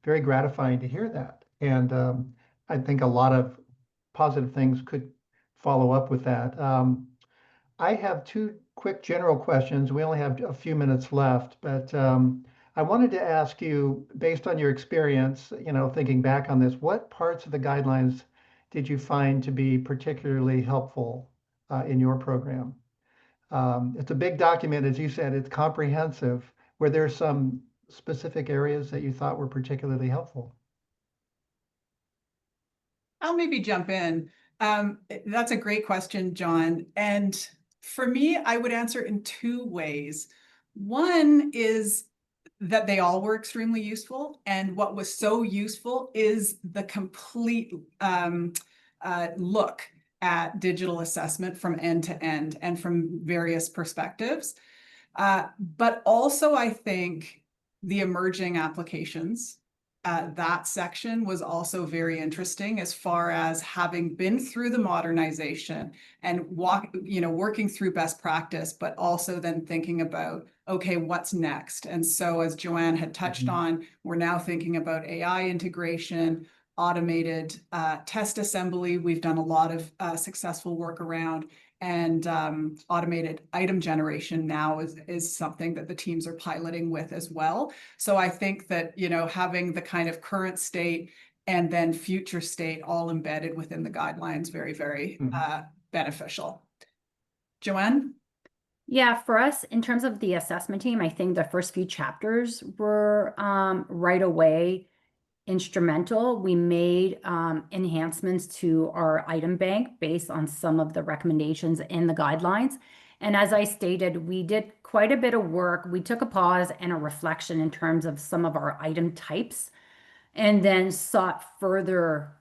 Very gratifying to hear that. And I think a lot of positive things could follow up with that. I have two quick general questions. We only have a few minutes left, but I wanted to ask you, based on your experience, thinking back on this, what parts of the guidelines did you find to be particularly helpful in your program? It's a big document, as you said, it's comprehensive. Were there some specific areas that you thought were particularly helpful? I'll maybe jump in. That's a great question, John. And for me, I would answer in two ways. One is that they all were extremely useful. And what was so useful is the complete look at digital assessment from end to end and from various perspectives. But also, I think the emerging applications, that section was also very interesting as far as having been through the modernization and working through best practice, but also then thinking about, okay, what's next? And so as Joanne had touched on, we're now thinking about AI integration, automated test assembly. We've done a lot of successful work around, and automated item generation now is something that the teams are piloting with as well. So I think that, having the kind of current state and then future state all embedded within the guidelines, very, very beneficial. Joanne? Yeah, for us, in terms of the assessment team, I think the first few chapters were right away instrumental. We made enhancements to our item bank based on some of the recommendations in the guidelines. And as I stated, we did quite a bit of work. We took a pause and a reflection in terms of some of our item types, and then sought further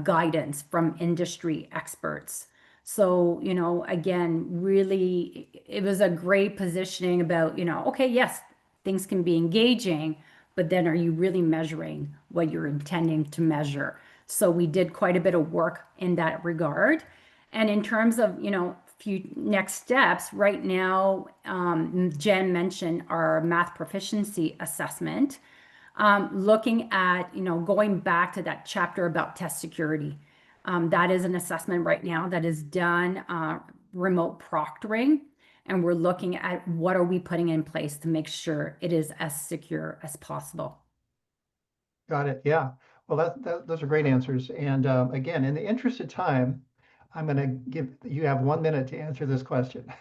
guidance from industry experts. So, again, really, it was a great positioning about, okay, yes, things can be engaging, but then are you really measuring what you're intending to measure? So we did quite a bit of work in that regard. And in terms of, few next steps, right now, Jen mentioned our math proficiency assessment, looking at, going back to that chapter about test security. That is an assessment right now that is done remote proctoring. And we're looking at what are we putting in place to make sure it is as secure as possible. Got it. Yeah. Well, those are great answers. And again, in the interest of time, I'm going to give you have 1 minute to answer this question.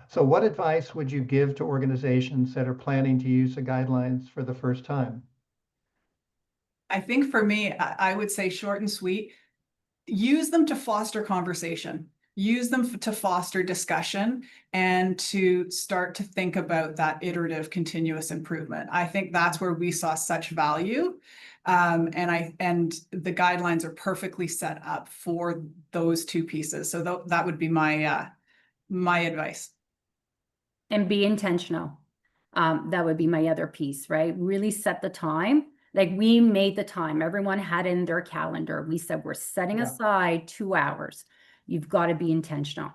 So what advice would you give to organizations that are planning to use the guidelines for the first time? I think for me, I would say short and sweet, use them to foster conversation. Use them to foster discussion and to start to think about that iterative continuous improvement. I think that's where we saw such value. And the guidelines are perfectly set up for those two pieces. So that would be my advice. And be intentional. That would be my other piece, right? Really set the time. Like we made the time. Everyone had in their calendar. We said, we're setting aside 2 hours. You've got to be intentional.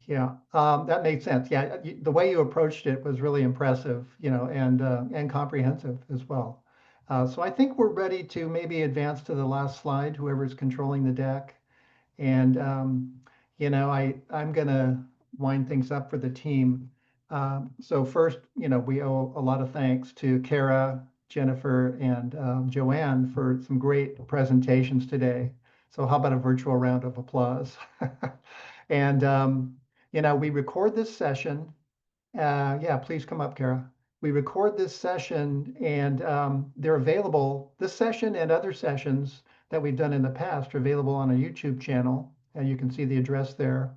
Yeah, that makes sense. Yeah, the way you approached it was really impressive, and comprehensive as well. So I think we're ready to maybe advance to the last slide, whoever's controlling the deck. And, I'm going to wind things up for the team. So first, we owe a lot of thanks to Kara, Jennifer, and Joanne for some great presentations today. So how about a virtual round of applause? And, we record this session. Yeah, please come up, Kara. We record this session and they're available. This session and other sessions that we've done in the past are available on a YouTube channel, and you can see the address there.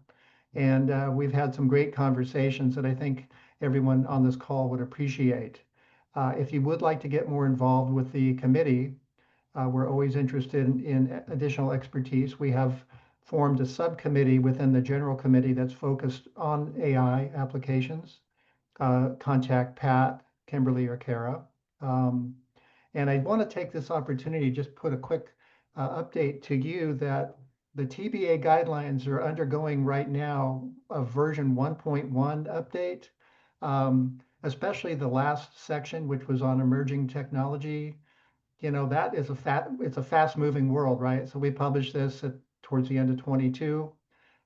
And we've had some great conversations that I think everyone on this call would appreciate. If you would like to get more involved with the committee, we're always interested in additional expertise. We have formed a subcommittee within the general committee that's focused on AI applications. Contact Pat Kimberly or Kara. And I want to take this opportunity to just put a quick update to you that the TBA guidelines are undergoing right now a version 1.1 update, especially the last section, which was on emerging technology. You know, that is it's a fast moving world, right? So we published this towards the end of 22.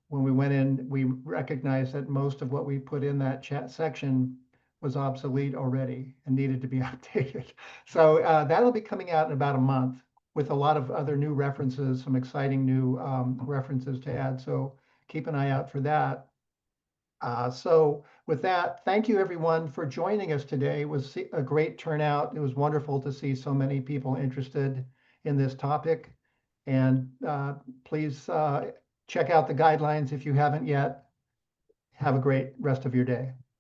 When we went in, we recognized that most of what we put in that chat section was obsolete already and needed to be updated. So that'll be coming out in about a month with a lot of other new references, some exciting new references to add. So keep an eye out for that. So with that, thank you everyone for joining us today. It was a great turnout. It was wonderful to see so many people interested in this topic. And please check out the guidelines if you haven't yet. Have a great rest of your day.